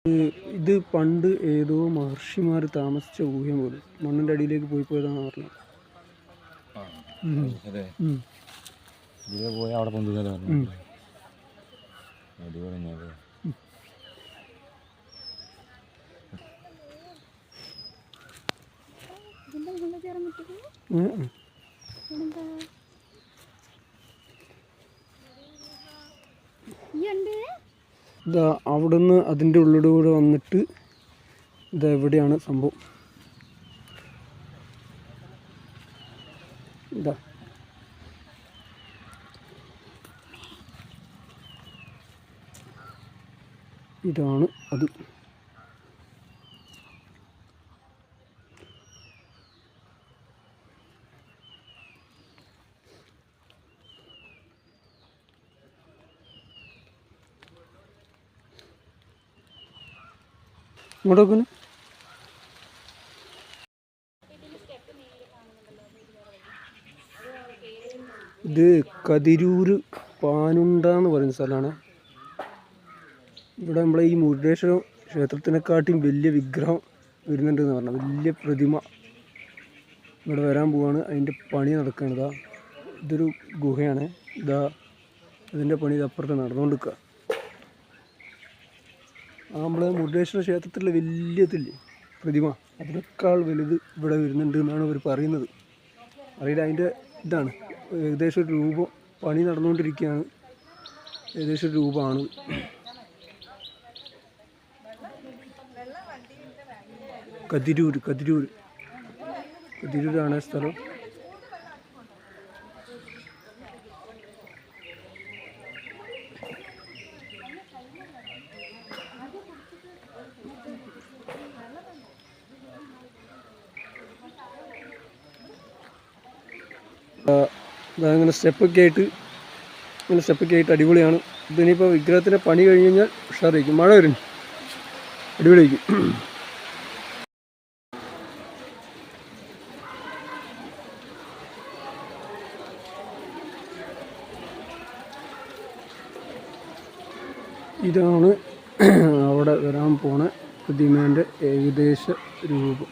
ഇത് പണ്ട് ഏതോ മഹർഷിമാർ താമസിച്ച ഊഹ്യം പോലും മണ്ണിൻ്റെ അടിയിലേക്ക് പോയതാണെന്ന് പറഞ്ഞത്. പോയി അവിടെ പൊന്തുന്നല്ലേ അടിപൊളി. ഇതാ അവിടുന്ന് അതിൻ്റെ ഉള്ളിലൂടെ വന്നിട്ട് ഇതാ എവിടെയാണ് സംഭവം. ഇതാ ഇതാണ് അത്. ഇങ്ങോട്ടൊക്കെ ഇത് കതിരൂര് പാനുണ്ടാന്ന് പറയുന്ന സ്ഥലമാണ്. ഇവിടെ നമ്മളെ ഈ മുരുടേശ്വരം ക്ഷേത്രത്തിനെക്കാട്ടിയും വലിയ വിഗ്രഹം വരുന്നുണ്ടെന്ന് പറഞ്ഞാൽ വലിയ പ്രതിമ ഇവിടെ വരാൻ പോവാണ്. അതിൻ്റെ പണി നടക്കുകയാണ്. ഇതാ ഇതൊരു ഗുഹയാണ്. ഇതാ ഇതിൻ്റെ പണി അപ്പുറത്ത് നടന്നുകൊണ്ടിരിക്കുക. നമ്മളെ മുരുടേശ്വര ക്ഷേത്രത്തിലെ വലിയതില്ലേ പ്രതിമ, അതിനേക്കാൾ വലുത് ഇവിടെ വരുന്നുണ്ട് എന്നാണ് അവർ പറയുന്നത്. അറിയില്ല, അതിൻ്റെ ഇതാണ് ഏകദേശം ഒരു രൂപം പണി നടന്നുകൊണ്ടിരിക്കുകയാണ്. ഏകദേശം ഒരു രൂപമാണ്. കതിരൂരാണ് സ്ഥലം. അങ്ങനെ സ്റ്റെപ്പൊക്കെ ആയിട്ട് അടിപൊളിയാണ്. ഇതിനിപ്പോൾ വിഗ്രഹത്തിൻ്റെ പണി കഴിഞ്ഞ് കഴിഞ്ഞാൽ ഉഷാറായിരിക്കും. മഴ വരും, അടിപൊളിയായിരിക്കും. ഇതാണ് അവിടെ വരാൻ പോണ പ്രതിമേൻ്റെ ഏകദേശ രൂപം.